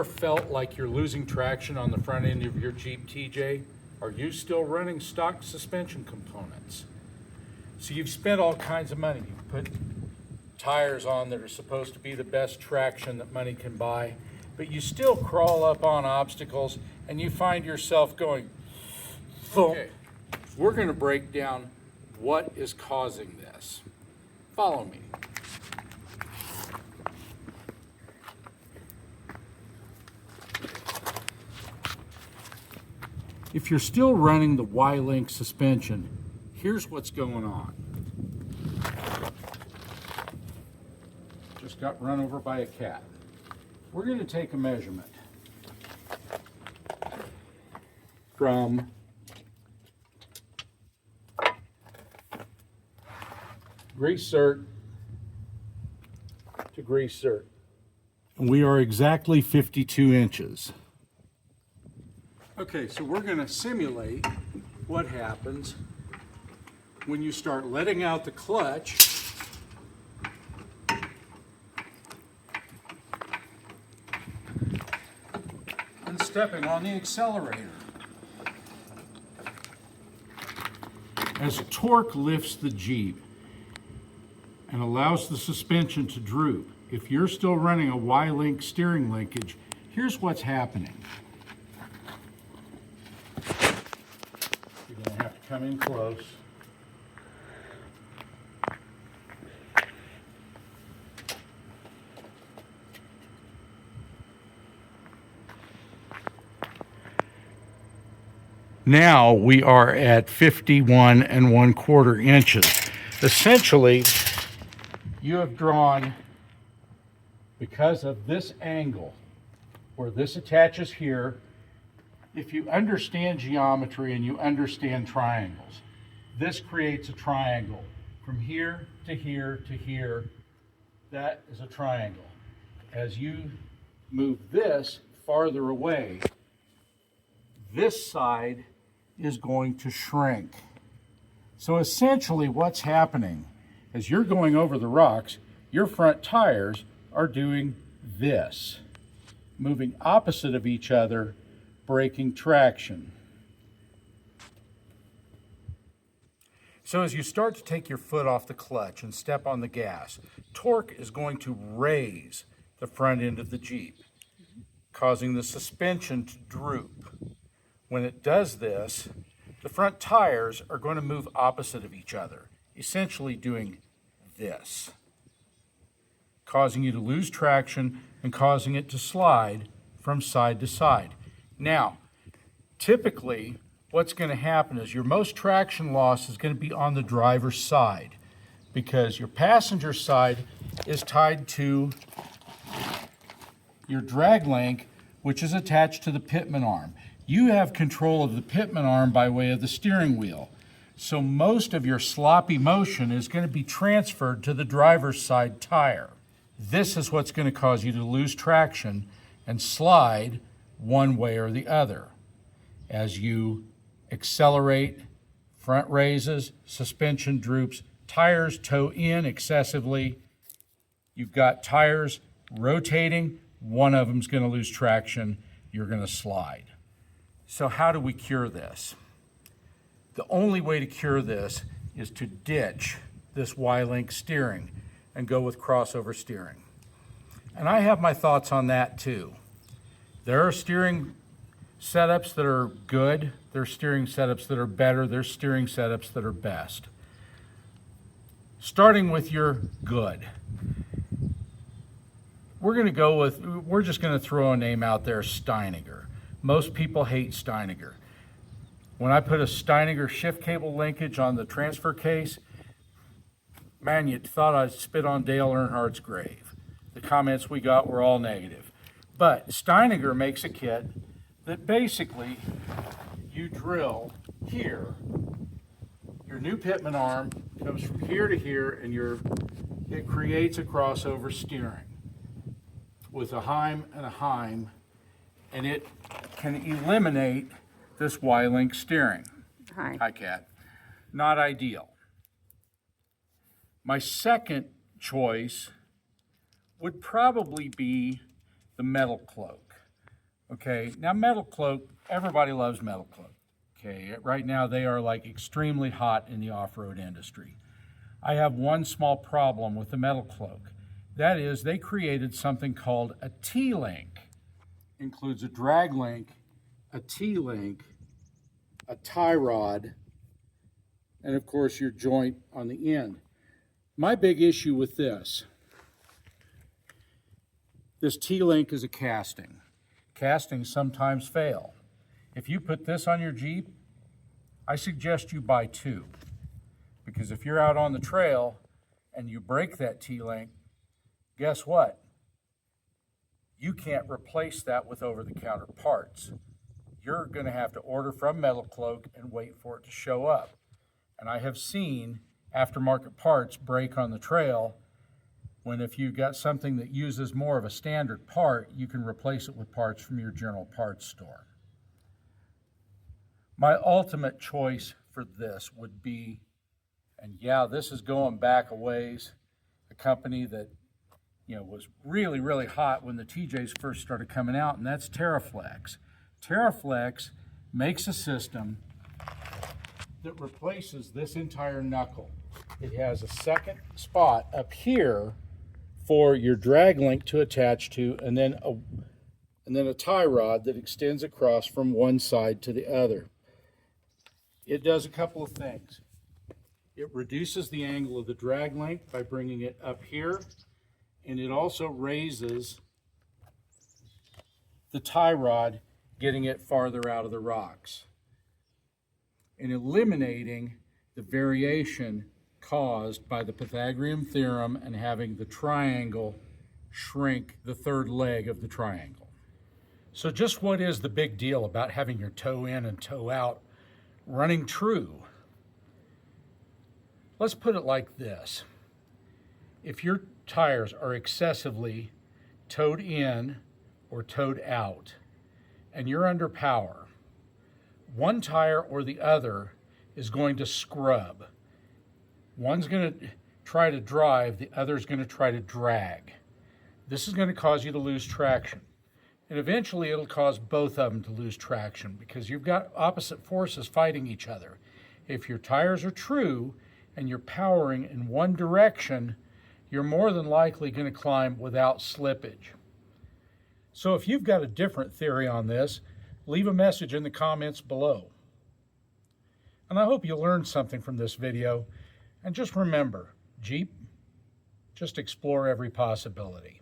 ever felt like you're losing traction on the front end of your Jeep TJ? Are you still running stock suspension components? So you've spent all kinds of money. You've put tires on that are supposed to be the best traction that money can buy, but you still crawl up on obstacles and you find yourself going, thump. Okay, we're going to break down what is causing this. Follow me. If you're still running the Y-Link suspension, here's what's going on. Just got run over by a cat. We're going to take a measurement from grease cert to grease cert. And we are exactly 52 inches. Okay, so we're going to simulate what happens when you start letting out the clutch and stepping on the accelerator. As torque lifts the Jeep and allows the suspension to droop, if you're still running a Y-Link steering linkage, here's what's happening. You're going to have to come in close. Now we are at 51 1/4 inches. Essentially, you have drawn, because of this angle, where this attaches here. If you understand geometry and you understand triangles, this creates a triangle. From here to here to here, that is a triangle. As you move this farther away, this side is going to shrink. So essentially what's happening as you're going over the rocks, your front tires are doing this, moving opposite of each other, breaking traction. So as you start to take your foot off the clutch and step on the gas, torque is going to raise the front end of the Jeep, causing the suspension to droop. When it does this, the front tires are going to move opposite of each other, essentially doing this, causing you to lose traction and causing it to slide from side to side. Now, typically, what's going to happen is your most traction loss is going to be on the driver's side, because your passenger side is tied to your drag link, which is attached to the pitman arm. You have control of the pitman arm by way of the steering wheel. So most of your sloppy motion is going to be transferred to the driver's side tire. This is what's going to cause you to lose traction and slide one way or the other. As you accelerate, front raises, suspension droops, tires toe in excessively. You've got tires rotating, one of them's going to lose traction, you're going to slide. So how do we cure this? The only way to cure this is to ditch this Y-Link steering and go with crossover steering. And I have my thoughts on that too. There are steering setups that are good, there are steering setups that are better, there's steering setups that are best. Starting with your good. We're just going to throw a name out there, Steininger. Most people hate Steininger. When I put a Steininger shift cable linkage on the transfer case, man, you thought I'd spit on Dale Earnhardt's grave. The comments we got were all negative. But Steininger makes a kit that basically you drill here. Your new pitman arm comes from here to here, and it creates a crossover steering with a Heim and a Heim, and it can eliminate this Y-Link steering. Hi, Kat. Not ideal. My second choice would probably be the metal cloak. Okay, now metal cloak, everybody loves metal cloak. Okay, right now they are like extremely hot in the off-road industry. I have one small problem with the metal cloak. That is, they created something called a T-link. Includes a drag link, a T-link, a tie rod, and of course your joint on the end. My big issue with this T-link is a casting. Castings sometimes fail. If you put this on your Jeep, I suggest you buy two. Because if you're out on the trail and you break that T-link, guess what? You can't replace that with over-the-counter parts. You're going to have to order from Metal Cloak and wait for it to show up. And I have seen aftermarket parts break on the trail when if you've got something that uses more of a standard part, you can replace it with parts from your general parts store. My ultimate choice for this would be, and yeah, this is going back a ways, a company that was really, really hot when the TJs first started coming out, and that's TerraFlex. TerraFlex makes a system that replaces this entire knuckle. It has a second spot up here for your drag link to attach to, and then a tie rod that extends across from one side to the other. It does a couple of things. It reduces the angle of the drag link by bringing it up here, and it also raises the tie rod, getting it farther out of the rocks and eliminating the variation caused by the Pythagorean theorem and having the triangle shrink the third leg of the triangle. So just what is the big deal about having your toe in and toe out running true? Let's put it like this. If your tires are excessively towed in or towed out and you're under power, one tire or the other is going to scrub. One's going to try to drive, the other's going to try to drag. This is going to cause you to lose traction. And eventually it'll cause both of them to lose traction because you've got opposite forces fighting each other. If your tires are true and you're powering in one direction, you're more than likely going to climb without slippage. So if you've got a different theory on this, leave a message in the comments below. And I hope you learned something from this video. And just remember, Jeep, just explore every possibility.